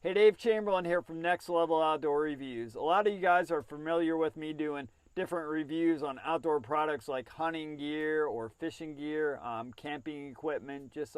Hey, Dave Chamberlain here from Next Level Outdoor Reviews. A lot of you guys are familiar with me doing different reviews on outdoor products like hunting gear or fishing gear, camping equipment, just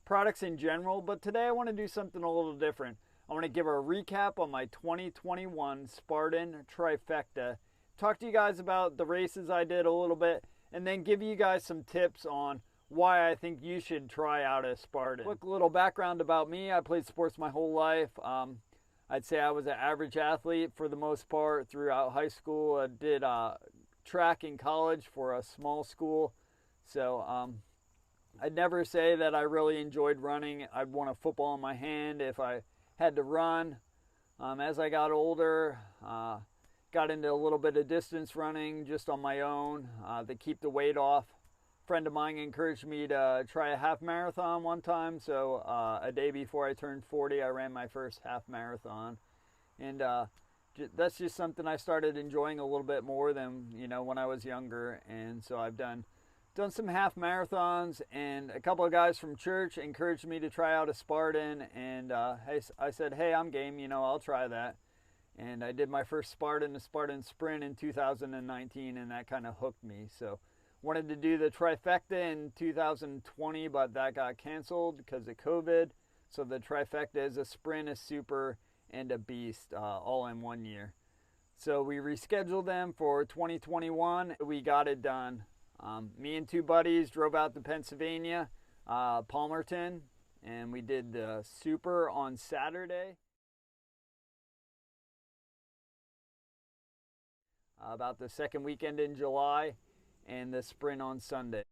products in general. But today I want to do something a little different. I want to give a recap on my 2021 Spartan Trifecta, talk to you guys about the races I did a little bit, and then give you guys some tips on why I think you should try out a Spartan. Quick little background about me. I played sports my whole life. I'd say I was an average athlete for the most part throughout high school. I did track in college for a small school. So I'd never say that I really enjoyed running. I'd want a football in my hand if I had to run. As I got older, got into a little bit of distance running just on my own to keep the weight off. Friend of mine encouraged me to try a half marathon one time, so a day before I turned 40 I ran my first half marathon, and that's just something I started enjoying a little bit more than when I was younger. And so I've done some half marathons, and a couple of guys from church encouraged me to try out a Spartan, and I said, hey, I'm game, I'll try that. And I did my first Spartan, a Spartan Sprint in 2019, and that kind of hooked me. So wanted to do the Trifecta in 2020, but that got canceled because of COVID. So the Trifecta is a sprint, a super, and a beast all in 1 year. So we rescheduled them for 2021. We got it done. Me and two buddies drove out to Pennsylvania, Palmerton, and we did the super on Saturday. About the second weekend in July, and the sprint on Sunday.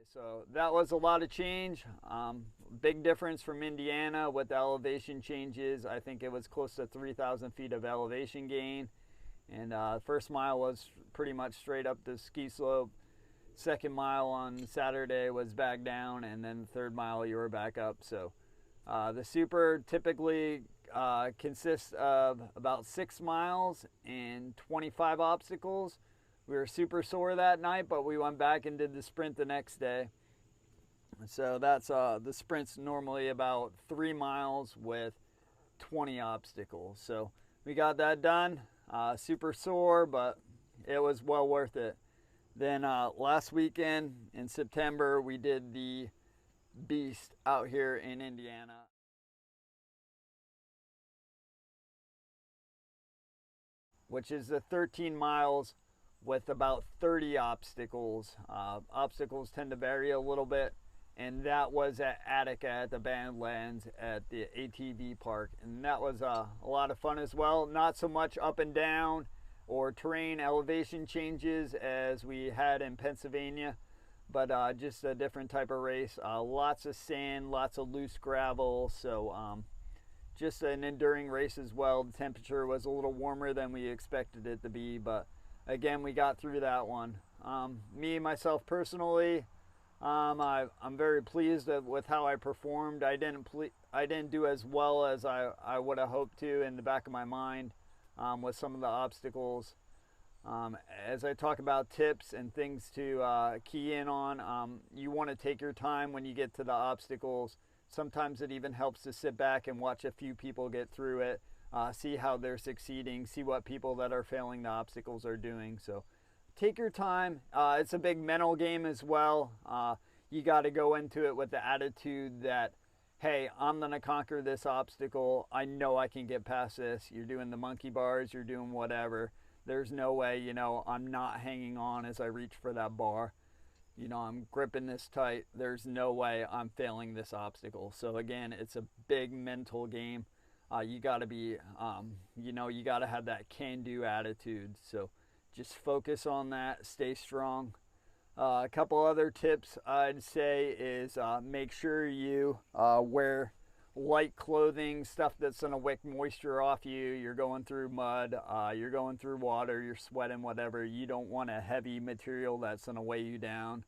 So that was a lot of change. Big difference from Indiana with the elevation changes. I think it was close to 3,000 feet of elevation gain. And first mile was pretty much straight up the ski slope. Second mile on Saturday was back down, and then the third mile you were back up. So the super typically consists of about 6 miles and 25 obstacles. We were super sore that night, but we went back and did the sprint the next day. So that's the sprint's normally about 3 miles with 20 obstacles. So we got that done. Super sore, but it was well worth it. Then last weekend in September, we did the beast out here in Indiana. Which is the 13 miles with about 30 obstacles. Obstacles tend to vary a little bit, and that was at Attica at the Badlands at the ATV park, and that was a lot of fun as well. Not so much up and down or terrain elevation changes as we had in Pennsylvania, but just a different type of race. Lots of sand, lots of loose gravel, so just an enduring race as well. The temperature was a little warmer than we expected it to be, but again, we got through that one. Me, myself personally, I'm very pleased with how I performed. I didn't do as well as I would have hoped to in the back of my mind with some of the obstacles. As I talk about tips and things to key in on, you want to take your time when you get to the obstacles. Sometimes it even helps to sit back and watch a few people get through it, see how they're succeeding, see what people that are failing the obstacles are doing. So take your time. It's a big mental game as well. You got to go into it with the attitude that, hey, I'm going to conquer this obstacle. I know I can get past this. You're doing the monkey bars, you're doing whatever. There's no way, I'm not hanging on as I reach for that bar. I'm gripping this tight. There's no way I'm failing this obstacle. So again, it's a big mental game. You got to be, you got to have that can-do attitude. So just focus on that, stay strong. A couple other tips I'd say is make sure you wear light clothing, stuff that's going to wick moisture off you. You're going through mud, you're going through water, you're sweating, whatever. You don't want a heavy material that's going to weigh you down.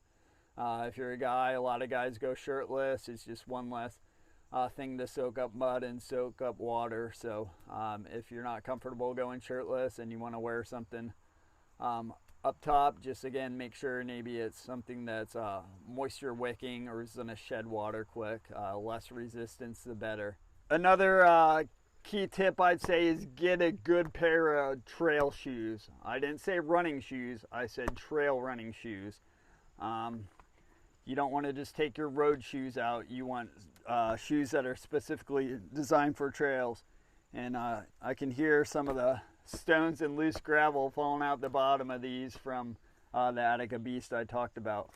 If you're a guy, a lot of guys go shirtless. It's just one less thing to soak up mud and soak up water. So if you're not comfortable going shirtless and you want to wear something Up top, just again, make sure maybe it's something that's moisture wicking or is going to shed water quick. Less resistance, the better. Another key tip I'd say is get a good pair of trail shoes. I didn't say running shoes, I said trail running shoes. You don't want to just take your road shoes out. You want shoes that are specifically designed for trails. And I can hear some of the stones and loose gravel falling out the bottom of these from the Attica Beast I talked about.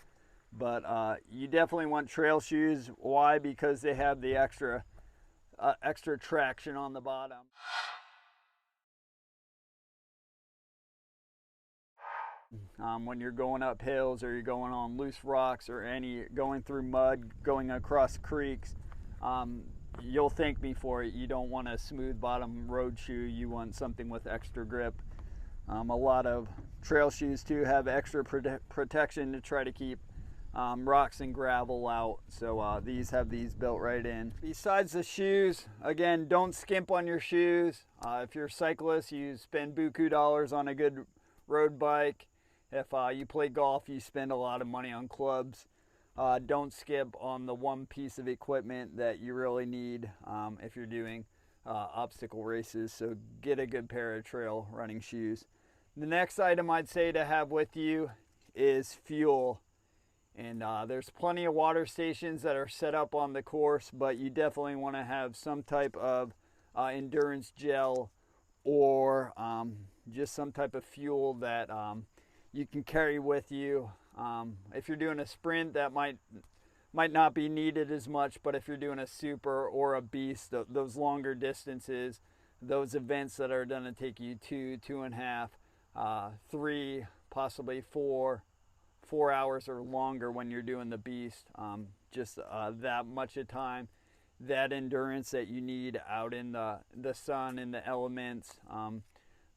But you definitely want trail shoes. Why? Because they have the extra traction on the bottom. When you're going up hills or you're going on loose rocks or going through mud, going across creeks, you'll thank me for it. You don't want a smooth bottom road shoe. You want something with extra grip. A lot of trail shoes too have extra protection to try to keep rocks and gravel out. So these have these built right in. Besides the shoes, again, don't skimp on your shoes. If you're a cyclist, you spend buku dollars on a good road bike. If you play golf, you spend a lot of money on clubs. Don't skip on the one piece of equipment that you really need if you're doing obstacle races. So get a good pair of trail running shoes. The next item I'd say to have with you is fuel. And there's plenty of water stations that are set up on the course, but you definitely want to have some type of endurance gel or just some type of fuel that you can carry with you. If you're doing a sprint, that might not be needed as much, but if you're doing a super or a beast, those longer distances, those events that are going to take you 2.5, 3, possibly 4 hours or longer when you're doing the beast, just that much of time, that endurance that you need out in the sun and the elements.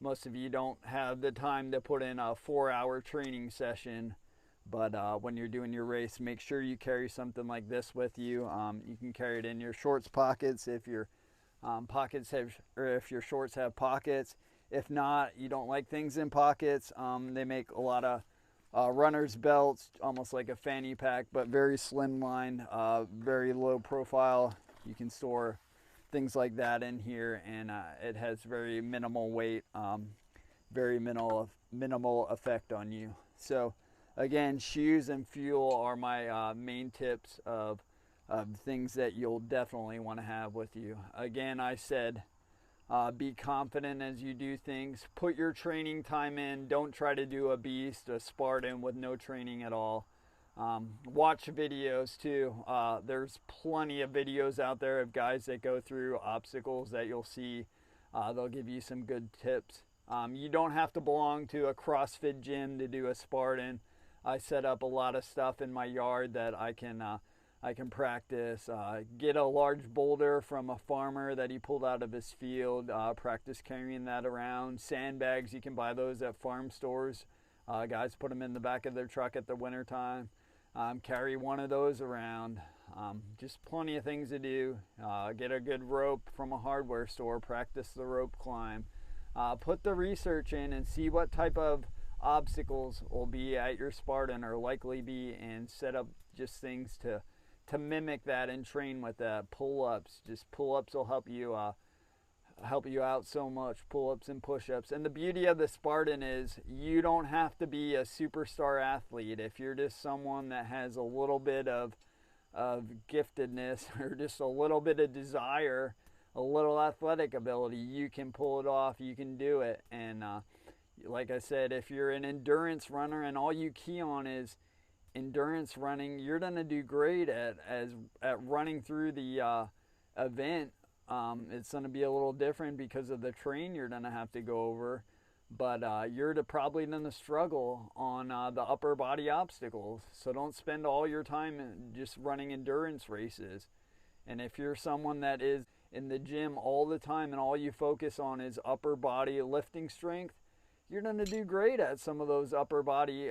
Most of you don't have the time to put in a 4-hour training session, but when you're doing your race, make sure you carry something like this with you. You can carry it in your shorts pockets if your if your shorts have pockets. If not, you don't like things in pockets. They make a lot of runner's belts, almost like a fanny pack, but very slimline, very low profile. You can store things like that in here, and it has very minimal weight, very minimal effect on you. So again, shoes and fuel are my main tips of things that you'll definitely want to have with you. Again, I said be confident as you do things. Put your training time in. Don't try to do a beast, a Spartan with no training at all. Watch videos too. There's plenty of videos out there of guys that go through obstacles that you'll see. They'll give you some good tips. You don't have to belong to a CrossFit gym to do a Spartan. I set up a lot of stuff in my yard that I can practice. Get a large boulder from a farmer that he pulled out of his field. Practice carrying that around. Sandbags, you can buy those at farm stores. Guys put them in the back of their truck at the winter time. Carry one of those around. Just plenty of things to do. Get a good rope from a hardware store. Practice the rope climb. Put the research in and see what type of obstacles will be at your Spartan or likely be, and set up just things to mimic that and train with that. Pull-ups, just pull-ups will help you out so much. Pull-ups and push-ups. And the beauty of the Spartan is you don't have to be a superstar athlete. If you're just someone that has a little bit of giftedness or just a little bit of desire, a little athletic ability, you can pull it off, you can do it. And like I said, if you're an endurance runner and all you key on is endurance running, you're going to do great at running through the event. It's going to be a little different because of the terrain you're going to have to go over, but you're probably going to struggle on the upper body obstacles. So don't spend all your time just running endurance races. And if you're someone that is in the gym all the time and all you focus on is upper body lifting strength, you're going to do great at some of those upper body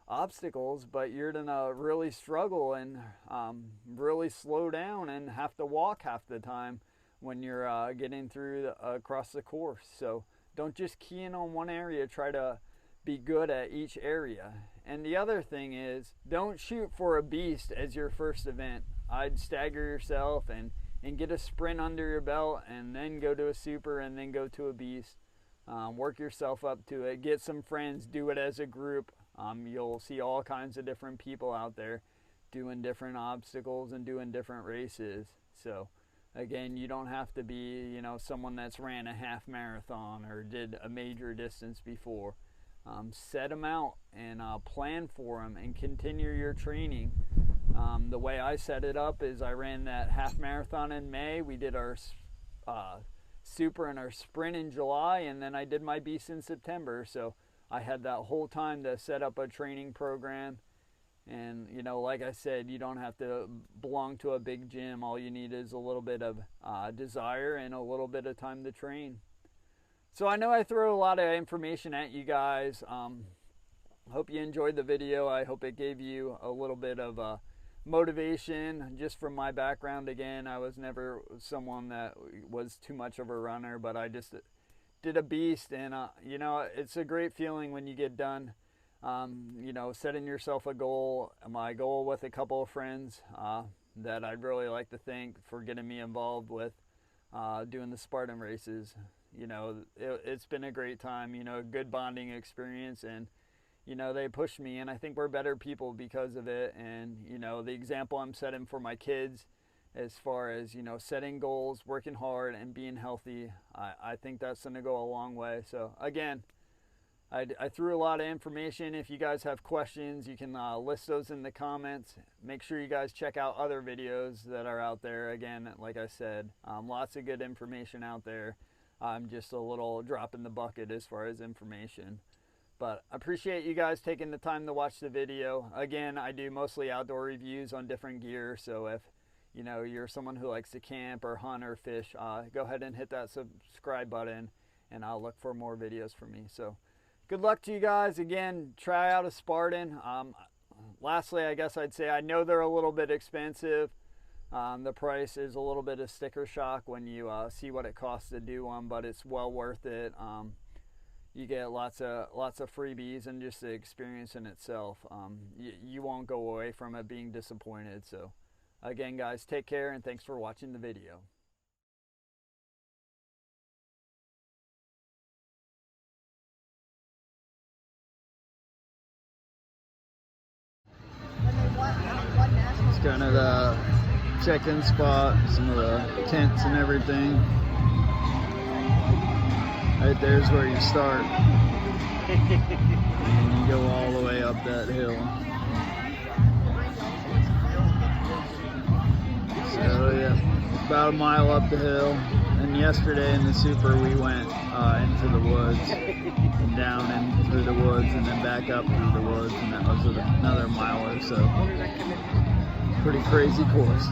obstacles, but you're gonna really struggle and really slow down and have to walk half the time when you're getting through across the course. So don't just key in on one area. Try to be good at each area. And the other thing is, don't shoot for a beast as your first event. I'd stagger yourself and get a sprint under your belt, and then go to a super, and then go to a beast. Work yourself up to it. Get some friends. Do it as a group. You'll see all kinds of different people out there doing different obstacles and doing different races. So again, you don't have to be, you know, someone that's ran a half marathon or did a major distance before. Set them out and plan for them and continue your training. The way I set it up is I ran that half marathon in May. We did our super and our sprint in July, and then I did my beast in September. So I had that whole time to set up a training program. And, you know, like I said, you don't have to belong to a big gym. All you need is a little bit of desire and a little bit of time to train. So I know I threw a lot of information at you guys. Hope you enjoyed the video. I hope it gave you a little bit of motivation. Just from my background, again, I was never someone that was too much of a runner, but I just did a beast. And, you know, it's a great feeling when you get done. You know, setting yourself a goal. My goal with a couple of friends that I'd really like to thank for getting me involved with doing the Spartan races. You know, it's been a great time, you know, a good bonding experience, and, you know, they pushed me, and I think we're better people because of it. And, you know, the example I'm setting for my kids as far as, you know, setting goals, working hard, and being healthy, I think that's going to go a long way. So, again, I threw a lot of information. If you guys have questions, you can list those in the comments. Make sure you guys check out other videos that are out there. Again, like I said, lots of good information out there. I'm just a little drop in the bucket as far as information. But I appreciate you guys taking the time to watch the video. Again, I do mostly outdoor reviews on different gear. So if, you know, you're someone who likes to camp or hunt or fish, go ahead and hit that subscribe button, and I'll look for more videos from me. So good luck to you guys. Again, try out a Spartan. Lastly, I guess I'd say I know they're a little bit expensive. The price is a little bit of sticker shock when you see what it costs to do one, but it's well worth it. You get lots of freebies, and just the experience in itself. You won't go away from it being disappointed. So again, guys, take care, and thanks for watching the video. It's kind of the check-in spot, some of the tents and everything. Right there's where you start. And you go all the way up that hill. So yeah, about a mile up the hill. And yesterday in the super we went into the woods, and down and through the woods, and then back up through the woods, and that was another mile or so. Pretty crazy course.